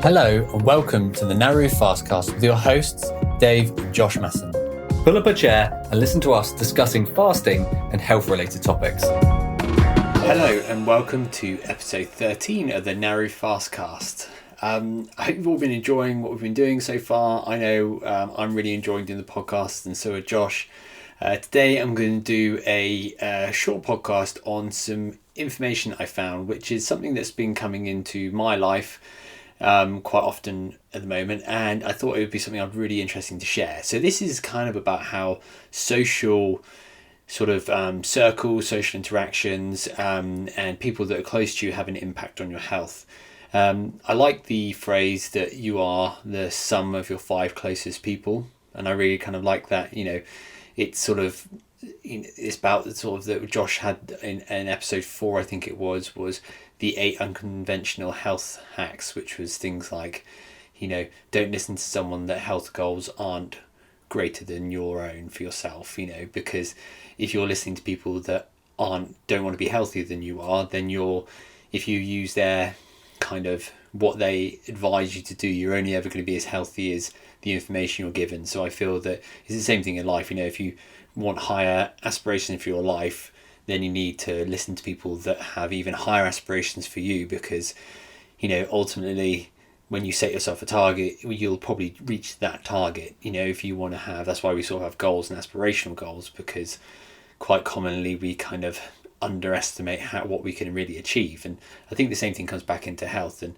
Hello and welcome to the Nauru Fastcast with your hosts, Dave and Josh Masson. Pull up a chair and listen to us discussing fasting and health-related topics. Hello and welcome to episode 13 of the Nauru Fastcast. I hope you've all been enjoying what we've been doing so far. I know I'm really enjoying doing the podcast, and so are Josh. Today I'm going to do a short podcast on some information I found, which is something that's been coming into my life quite often at the moment, and I thought it would be something I'd really interesting to share. So this is kind of about how social sort of circles, social interactions, and people that are close to you have an impact on your health. I like the phrase that you are the sum of your 5 closest people, and I really kind of like that. It's sort of, it's about the sort of that Josh had in episode 4, I think it was the 8 unconventional health hacks, which was things like, don't listen to someone that health goals aren't greater than your own for yourself, because if you're listening to people that don't want to be healthier than you are, then if you use their kind of what they advise you to do, you're only ever going to be as healthy as the information you're given. So I feel that it's the same thing in life. If you want higher aspirations for your life, then you need to listen to people that have even higher aspirations for you, because ultimately when you set yourself a target, you'll probably reach that target. If you want to have, that's why we sort of have goals and aspirational goals, because quite commonly we kind of underestimate what we can really achieve. And I think the same thing comes back into health, and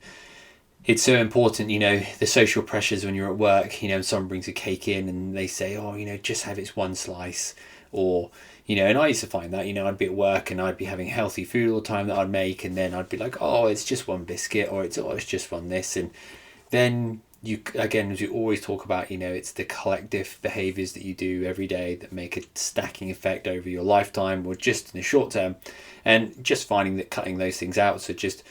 it's so important. The social pressures when you're at work, someone brings a cake in and they say, just have it one slice, or and I used to find that, I'd be at work and I'd be having healthy food all the time that I'd make, and then I'd be like, it's just one biscuit, or it's just one this. And then as you always talk about, it's the collective behaviours that you do every day that make a stacking effect over your lifetime or just in the short term. And just finding that cutting those things out, so just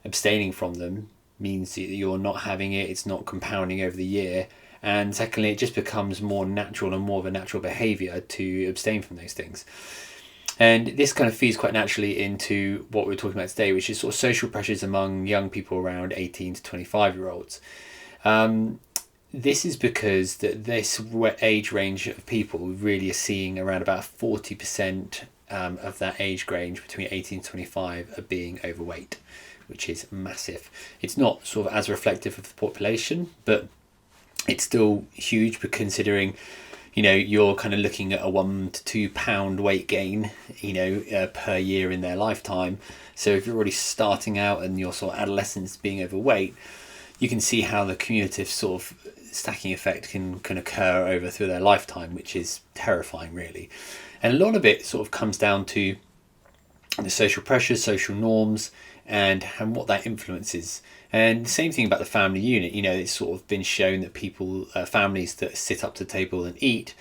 abstaining from them, means that you're not having it's not compounding over the year. And secondly, it just becomes more natural and more of a natural behaviour to abstain from those things. And this kind of feeds quite naturally into what we're talking about today, which is sort of social pressures among young people around 18 to 25-year-olds. This is because this age range of people really are seeing around about 40% of that age range between 18 and 25 are being overweight, which is massive. It's not sort of as reflective of the population, but it's still huge, but considering you're kind of looking at a 1 to 2 pound weight gain per year in their lifetime. So if you're already starting out and your sort of adolescents being overweight, you can see how the cumulative sort of stacking effect can occur through their lifetime, which is terrifying, really. And a lot of it sort of comes down to the social pressures, social norms, and what that influences. And the same thing about the family unit. It's sort of been shown that families that sit up to the table and eat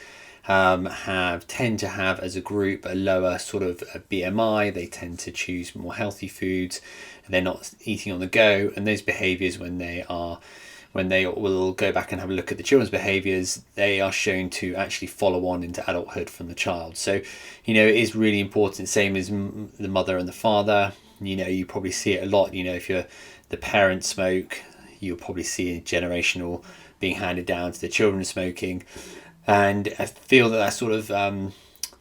tend to have as a group a lower sort of BMI. They tend to choose more healthy foods, and they're not eating on the go. And those behaviours, when they will go back and have a look at the children's behaviours, they are shown to actually follow on into adulthood from the child. So it is really important, same as the mother and the father. You probably see it a lot. If the parents smoke, you'll probably see generational being handed down to the children smoking. And I feel that sort of the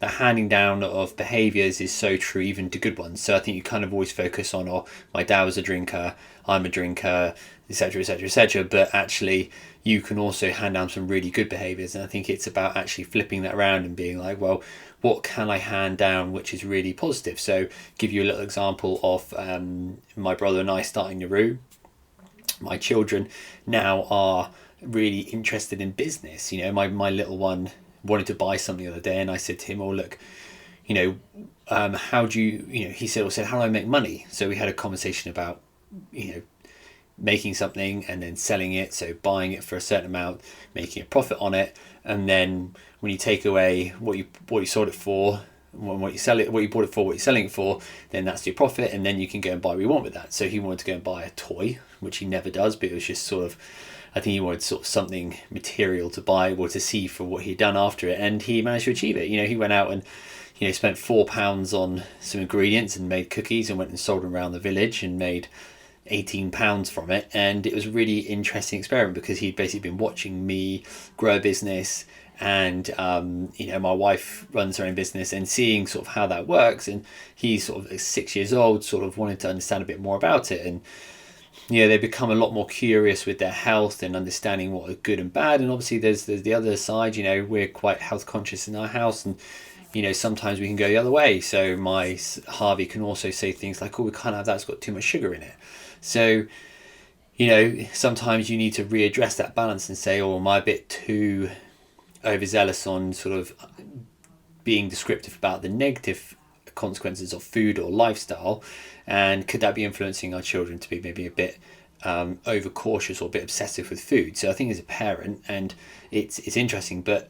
handing down of behaviours is so true, even to good ones. So I think you kind of always focus on, my dad was a drinker, I'm a drinker, etc., etc., etc. But actually, you can also hand down some really good behaviours. And I think it's about actually flipping that around and being like, well, what can I hand down which is really positive? So give you a little example of my brother and I starting Nauru. My children now are really interested in business. My little one wanted to buy something the other day, and I said to him, look, how do you, he said, how do I make money? So we had a conversation about, making something and then selling it. So buying it for a certain amount, making a profit on it. And then when you take away what you sold it for, what you bought it for, what you're selling it for, then that's your profit. And then you can go and buy what you want with that. So he wanted to go and buy a toy, which he never does, but it was just sort of, I think he wanted sort of something material to buy or to see for what he'd done after it. And he managed to achieve it. He went out and spent £4 on some ingredients and made cookies and went and sold them around the village and made £18 from it. And it was a really interesting experiment because he'd basically been watching me grow a business, and my wife runs her own business, and seeing sort of how that works. And he's sort of 6 years old, sort of wanted to understand a bit more about it. And they become a lot more curious with their health and understanding what are good and bad. And obviously there's the other side. We're quite health conscious in our house, and sometimes we can go the other way. So my Harvey can also say things like, oh, we can't have that, it's got too much sugar in it. So sometimes you need to readdress that balance and say, oh, am I a bit too overzealous on sort of being descriptive about the negative consequences of food or lifestyle, and could that be influencing our children to be maybe a bit over cautious or a bit obsessive with food? So I think as a parent, and it's interesting, but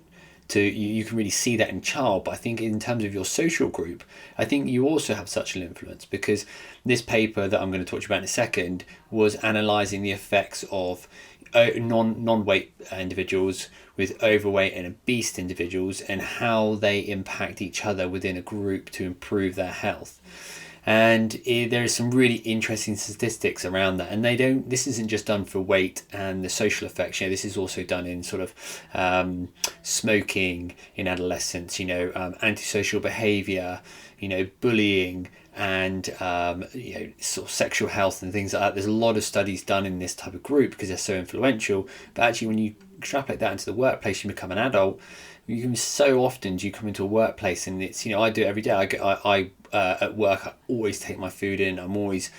you can really see that in child. But I think in terms of your social group, I think you also have such an influence, because this paper that I'm going to talk to you about in a second was analysing the effects of non-weight individuals with overweight and obese individuals, and how they impact each other within a group to improve their health. And there is some really interesting statistics around that, and this isn't just done for weight and the social effects. This is also done in sort of smoking in adolescence, antisocial behaviour, bullying, and sort of sexual health and things like that. There's a lot of studies done in this type of group because they're so influential. But actually, when you extrapolate that into the workplace, you become an adult. So often do you come into a workplace, and it's I do it every day. I at work, I always take my food in. I'm always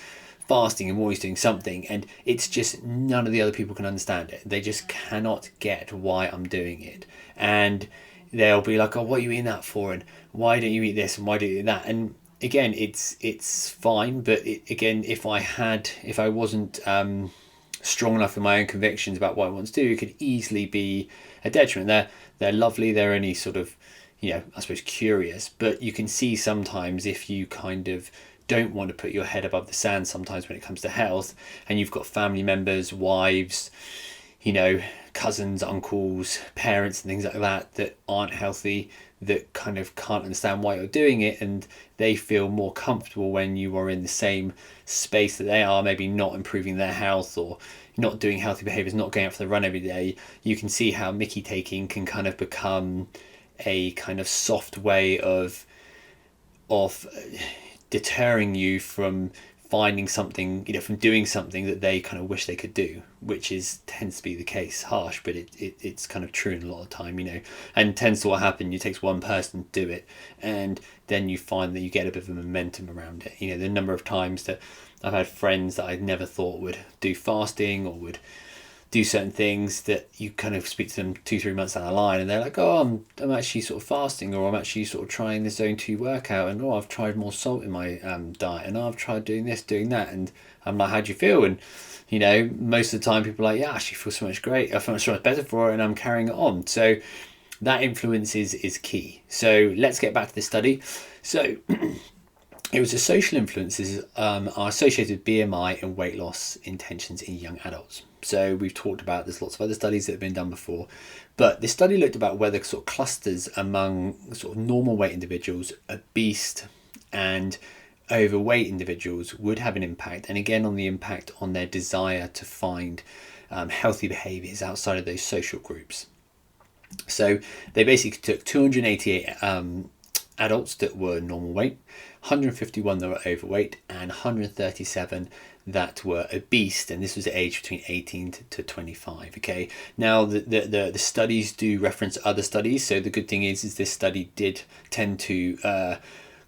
fasting. I'm always doing something, and it's just none of the other people can understand it. They just cannot get why I'm doing it, and they'll be like, "Oh, what are you eating that for? And why don't you eat this? And why do you eat that?" And again, it's fine, but if I wasn't strong enough in my own convictions about what I want to do, it could easily be a detriment. They're lovely. They're only sort of, I suppose, curious. But you can see sometimes if you kind of don't want to put your head above the sand sometimes when it comes to health, and you've got family members, wives, cousins, uncles, parents and things like that aren't healthy, that kind of can't understand why you're doing it, and they feel more comfortable when you are in the same space that they are, maybe not improving their health or not doing healthy behaviours, not going out for the run every day. You can see how Mickey taking can kind of become a kind of soft way of deterring you from finding something, from doing something that they kind of wish they could do, which tends to be the case. Harsh, but it's kind of true in a lot of time, and tends to what happen. It takes one person to do it, and then you find that you get a bit of a momentum around it. The number of times that I've had friends that I never thought would do fasting or would do certain things, that you kind of speak to them 2-3 months down the line, and they're like, oh, I'm actually sort of fasting, or I'm actually sort of trying this Zone 2 workout, and I've tried more salt in my diet, and I've tried doing this, doing that. And I'm like, how do you feel? And most of the time people are like, yeah, I actually feel so much great, I feel so much better for it, and I'm carrying it on. So that influence is key. So let's get back to the study. So it was the social influences are associated with BMI and weight loss intentions in young adults. So we've talked about, there's lots of other studies that have been done before, but this study looked about whether sort of clusters among sort of normal weight individuals, obese and overweight individuals would have an impact, and again on the impact on their desire to find healthy behaviours outside of those social groups. So they basically took 288 adults that were normal weight, 151 that were overweight, and 137 that were obese, and this was the age between 18 to 25. Okay, now the studies do reference other studies, so the good thing is this study did tend to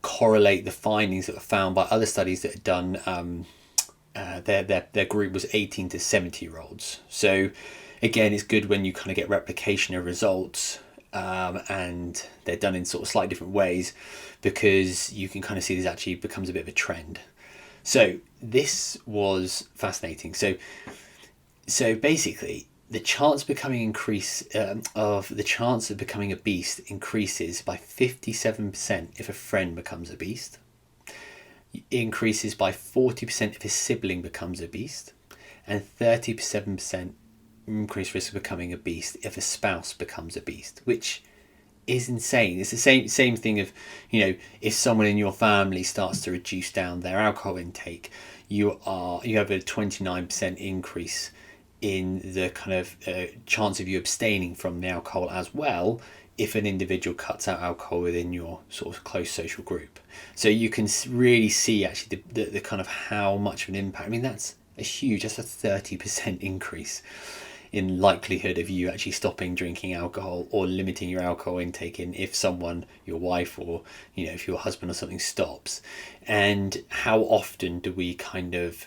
correlate the findings that were found by other studies that had done. Their group was 18 to 70-year-olds. So again, it's good when you kind of get replication of results, and they're done in sort of slightly different ways, because you can kind of see this actually becomes a bit of a trend. So this was fascinating. So basically, the chance of becoming obese increases by 57% if a friend becomes obese. It increases by 40% if a sibling becomes obese, and 37% increased risk of becoming obese if a spouse becomes obese, which is insane. It's the same thing of, if someone in your family starts to reduce down their alcohol intake, you have a 29% increase in the kind of chance of you abstaining from the alcohol as well, if an individual cuts out alcohol within your sort of close social group. So you can really see actually the kind of how much of an impact. I mean, that's a 30% increase in likelihood of you actually stopping drinking alcohol or limiting your alcohol intake in if someone, your wife, or if your husband or something stops. And how often do we kind of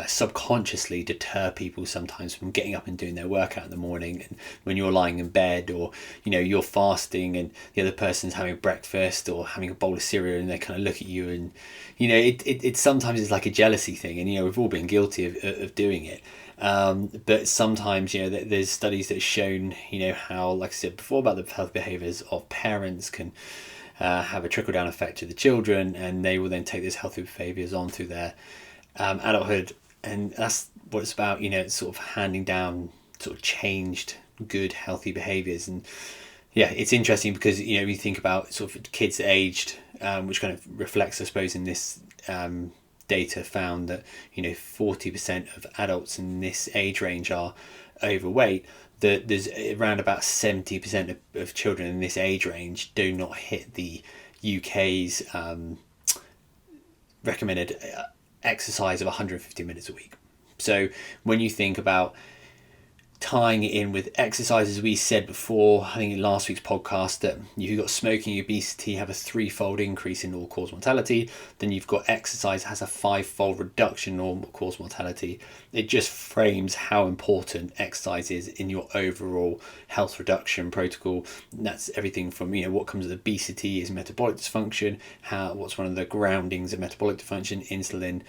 subconsciously deter people sometimes from getting up and doing their workout in the morning, and when you're lying in bed, or you're fasting and the other person's having breakfast or having a bowl of cereal, and they kind of look at you, and it sometimes it's like a jealousy thing, and we've all been guilty of doing it. But sometimes there's studies that have shown how, like I said before, about the health behaviours of parents can have a trickle down effect to the children, and they will then take those healthy behaviours on through their adulthood. And that's what it's about. It's sort of handing down sort of changed good healthy behaviours. And it's interesting because you think about sort of kids aged, which kind of reflects, I suppose, in this data found that 40% of adults in this age range are overweight. That there's around about 70% of children in this age range do not hit the UK's recommended exercise of 150 minutes a week. So when you think about tying it in with exercise, as we said before, I think in last week's podcast, that if you've got smoking, obesity have a 3-fold increase in all-cause mortality. Then you've got exercise has a 5-fold reduction in all-cause mortality. It just frames how important exercise is in your overall health reduction protocol. And that's everything from what comes with obesity is metabolic dysfunction. What's one of the groundings of metabolic dysfunction? Insulin.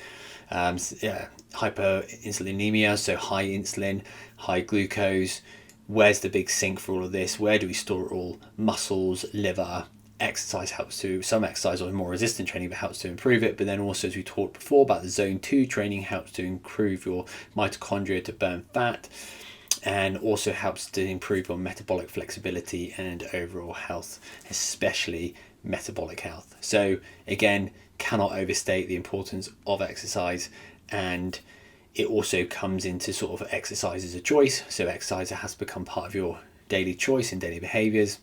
Hyperinsulinemia, so high insulin, high glucose. Where's the big sink for all of this? Where do we store it all? Muscles, liver. Exercise helps to, some exercise or more resistant training helps to improve it, but then also, as we talked before about the zone 2 training, helps to improve your mitochondria to burn fat, and also helps to improve your metabolic flexibility and overall health, especially metabolic health. So again, cannot overstate the importance of exercise, and it also comes into sort of exercise as a choice. So exercise has become part of your daily choice and daily behaviours,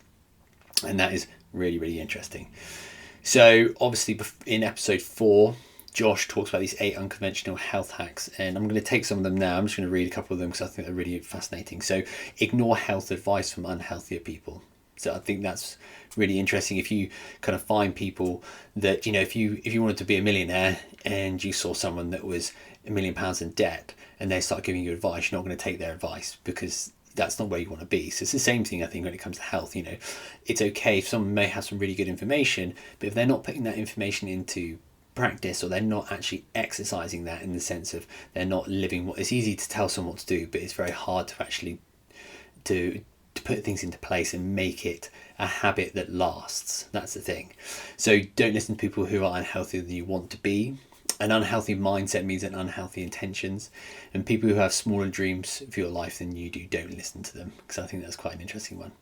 and that is really, really interesting. So obviously in episode 4, Josh talks about these 8 unconventional health hacks, and I'm going to take some of them now. I'm just going to read a couple of them because I think they're really fascinating. So ignore health advice from unhealthier people. So I think that's really interesting. If you kind of find people that, if you wanted to be a millionaire and you saw someone that was £1 million in debt and they start giving you advice, you're not going to take their advice because that's not where you want to be. So it's the same thing, I think, when it comes to health. It's okay if someone may have some really good information, but if they're not putting that information into practice, or they're not actually exercising that, in the sense of they're not living what, it's easy to tell someone what to do, but it's very hard to actually to put things into place and make it a habit that lasts. That's the thing. So don't listen to people who are unhealthier than you want to be. An unhealthy mindset means an unhealthy intentions, and people who have smaller dreams for your life than you do, don't listen to them, because I think that's quite an interesting one.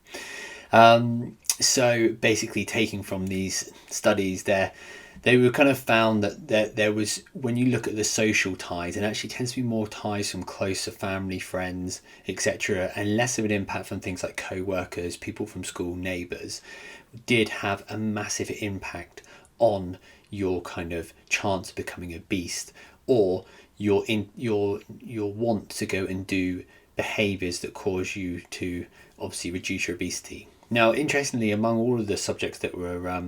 So basically, taking from these studies, they were kind of found that there was, when you look at the social ties, it actually tends to be more ties from closer family, friends, etc., and less of an impact from things like co-workers, people from school, neighbours, did have a massive impact on your kind of chance of becoming obese, or your want to go and do behaviours that cause you to obviously reduce your obesity. Now, interestingly, among all of the subjects that were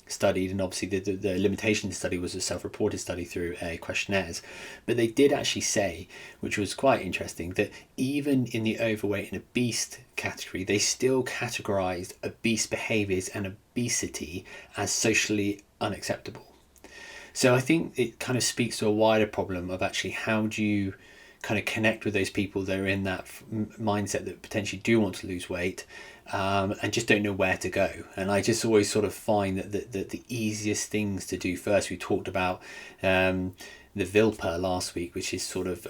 studied, and obviously the limitation study was a self-reported study through questionnaires, but they did actually say, which was quite interesting, that even in the overweight and obese category, they still categorized obese behaviors and obesity as socially unacceptable. So I think it kind of speaks to a wider problem of actually how do you kind of connect with those people that are in that mindset that potentially do want to lose weight, and just don't know where to go. And I just always sort of find that the easiest things to do first, we talked about the Vilpa last week, which is sort of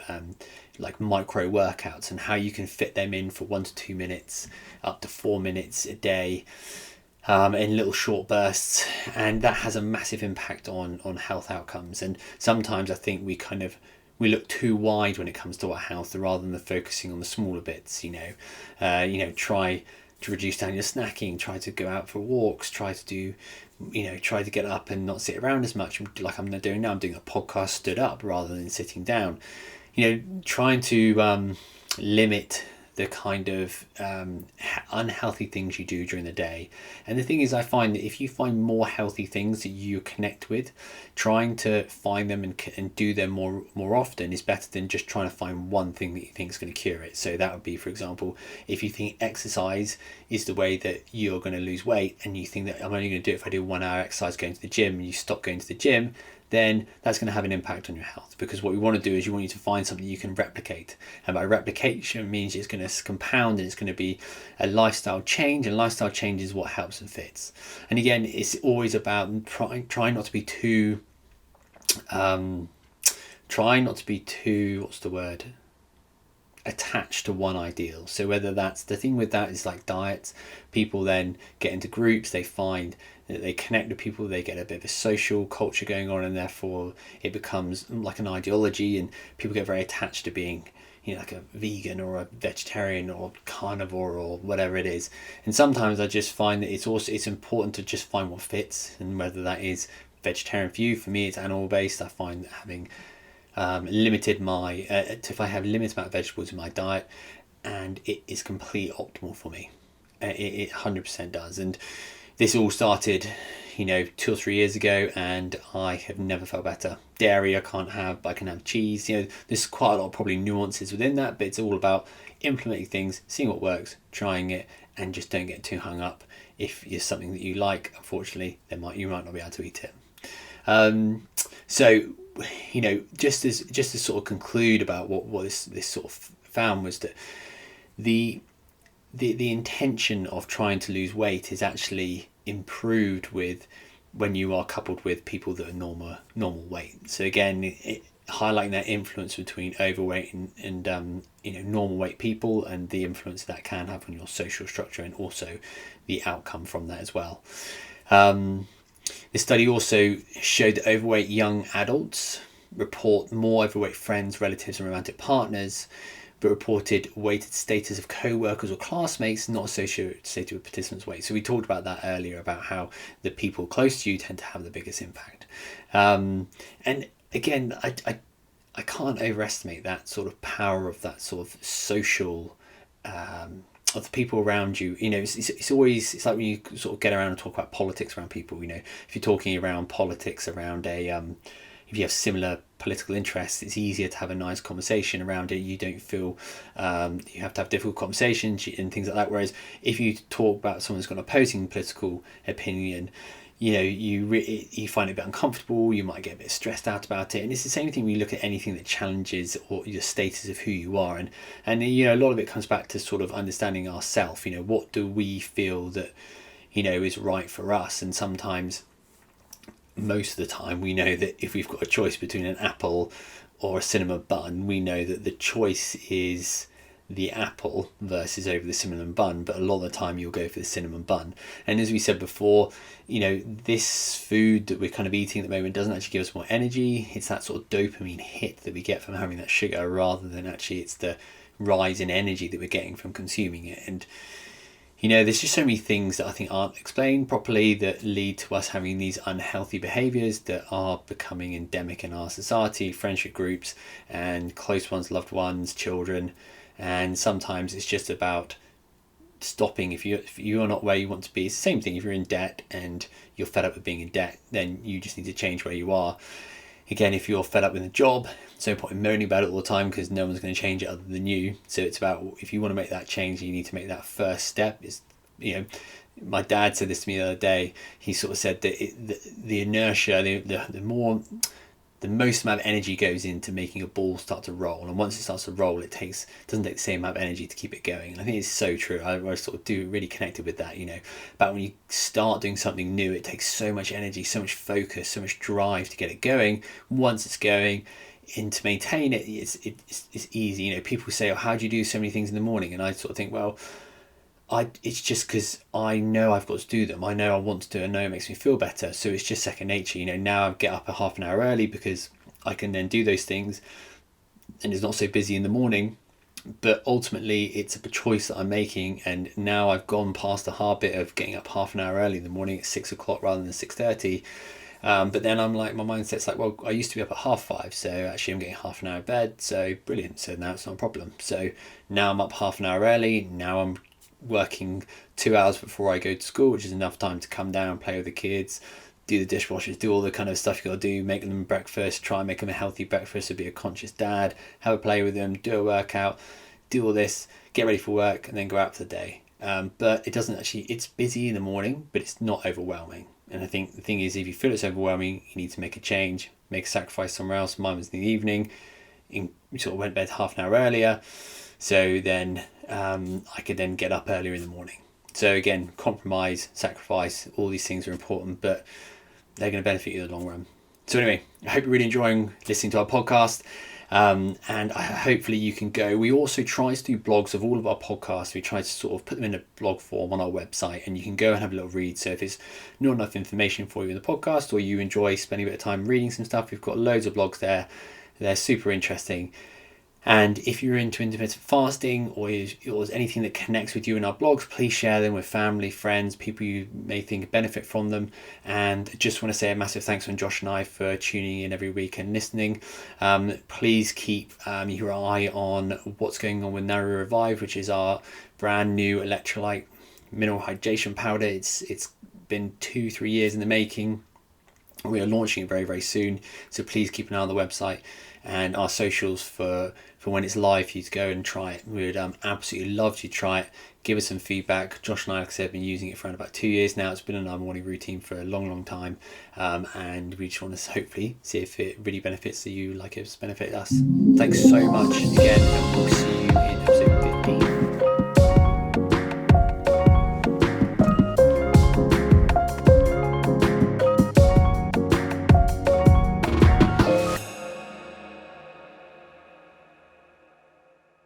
like micro workouts and how you can fit them in for 1 to 2 minutes, up to 4 minutes a day, in little short bursts, and that has a massive impact on health outcomes. And sometimes I think we look too wide when it comes to our health rather than focusing on the smaller bits. Try to reduce down your snacking, try to go out for walks, try to get up and not sit around as much like I'm doing now. I'm doing a podcast stood up rather than sitting down. Trying to limit the kind of unhealthy things you do during the day. And the thing is, I find that if you find more healthy things that you connect with, trying to find them and do them more often is better than just trying to find one thing that you think is going to cure it. So that would be, for example, if you think exercise is the way that you're going to lose weight, and you think that I'm only going to do it if I do 1 hour exercise going to the gym, and you stop going to the gym, then that's going to have an impact on your health. Because what we want to do is you want you to find something you can replicate. And by replication means it's going to compound, and it's going to be a lifestyle change, and lifestyle change is what helps and fits. And again, it's always about trying not to be too, attached to one ideal. So whether that's, the thing with that is like diets, people then get into groups, they find that they connect with people, they get a bit of a social culture going on, and therefore it becomes like an ideology, and people get very attached to being like a vegan or a vegetarian or carnivore or whatever it is. And sometimes I just find that it's important to just find what fits, and whether that is vegetarian for you. For me, it's animal based. I find that having limited if I have a limited amount of vegetables in my diet, and it is completely optimal for me. It 100% does. And this all started 2 or 3 years ago, and I have never felt better. Dairy I can't have, but I can have cheese. There's quite a lot of probably nuances within that, but it's all about implementing things, seeing what works, trying it, and just don't get too hung up. If it's something that you like, unfortunately, you might not be able to eat it. So just to sort of conclude about what this sort of found, was that the intention of trying to lose weight is actually improved when you are coupled with people that are normal weight. So again, highlighting that influence between overweight and normal weight people, and the influence that can have on your social structure, and also the outcome from that as well. The study also showed that overweight young adults report more overweight friends, relatives, and romantic partners, but reported weighted status of co-workers or classmates not associated with participants' weight. So we talked about that earlier, about how the people close to you tend to have the biggest impact. And again, I can't overestimate that sort of power of that sort of social, of the people around you. It's like when you sort of get around and talk about politics around people. If you're talking around politics around if you have similar political interests, it's easier to have a nice conversation around it. You don't feel you have to have difficult conversations and things like that. Whereas if you talk about someone who's got an opposing political opinion, you find it a bit uncomfortable. You might get a bit stressed out about it. And it's the same thing when you look at anything that challenges or your status of who you are. And a lot of it comes back to sort of understanding ourselves. What do we feel that is right for us? And sometimes, most of the time, we know that if we've got a choice between an apple or a cinnamon bun, we know that the choice is the apple versus over the cinnamon bun. But a lot of the time you'll go for the cinnamon bun. And as we said before, this food that we're kind of eating at the moment doesn't actually give us more energy. It's that sort of dopamine hit that we get from having that sugar, rather than actually it's the rise in energy that we're getting from consuming it. And there's just so many things that I think aren't explained properly that lead to us having these unhealthy behaviours that are becoming endemic in our society, friendship groups and close ones, loved ones, children. And sometimes it's just about stopping. If you're not where you want to be, it's the same thing. If you're in debt and you're fed up with being in debt, then you just need to change where you are. Again, if you're fed up with a job, there's no point in moaning about it all the time, because no one's going to change it other than you. So it's about, if you want to make that change, you need to make that first step. My dad said this to me the other day. He sort of said that the inertia, the more the most amount of energy goes into making a ball start to roll, and once it starts to roll, it doesn't take the same amount of energy to keep it going. And I think it's so true. I sort of do really connected with that, about when you start doing something new, it takes so much energy, so much focus, so much drive to get it going. Once it's going, and to maintain it, it's easy. People say, oh, how do you do so many things in the morning? And I sort of think, well, it's just because I know I've got to do them. I know I want to do it. I know it makes me feel better. So it's just second nature. Now I get up a half an hour early because I can then do those things, and it's not so busy in the morning. But ultimately, it's a choice that I'm making, and now I've gone past the hard bit of getting up half an hour early in the morning at 6 o'clock rather than 6:30. But then I'm like, my mindset's like, well, I used to be up at 5:30, so actually I'm getting half an hour of bed, so brilliant. So now it's not a problem. So now I'm up half an hour early. Now I'm working 2 hours before I go to school, which is enough time to come down, play with the kids, do the dishwashers, do all the kind of stuff you got to do, make them breakfast, try and make them a healthy breakfast, so be a conscious dad, have a play with them, do a workout, do all this, get ready for work, and then go out for the day. But it doesn't actually, it's busy in the morning, but it's not overwhelming. And I think the thing is, if you feel it's overwhelming, you need to make a change, make a sacrifice somewhere else. Mine was in the evening, we sort of went to bed half an hour earlier, so then I could then get up earlier in the morning. So again, compromise, sacrifice, all these things are important, but they're going to benefit you in the long run. So anyway, I hope you're really enjoying listening to our podcast, and hopefully you can go. We also try to do blogs of all of our podcasts. We try to sort of put them in a blog form on our website, and you can go and have a little read. So if it's not enough information for you in the podcast, or you enjoy spending a bit of time reading some stuff, we've got loads of blogs there. They're super interesting. And if you're into intermittent fasting, or there's anything that connects with you in our blogs, please share them with family, friends, people you may think benefit from them. And just want to say a massive thanks from Josh and I for tuning in every week and listening. Please keep your eye on what's going on with Nari Revive, which is our brand new electrolyte mineral hydration powder. It's been 2-3 years in the making. We are launching it very, very soon. So please keep an eye on the website and our socials for when it's live for you to go and try it. We would absolutely love to try it. Give us some feedback. Josh and I, like I said, have been using it for around about 2 years now. It's been in our morning routine for a long, long time. And we just want to hopefully see if it really benefits you like it's benefited us. Thanks so much again, and we'll see you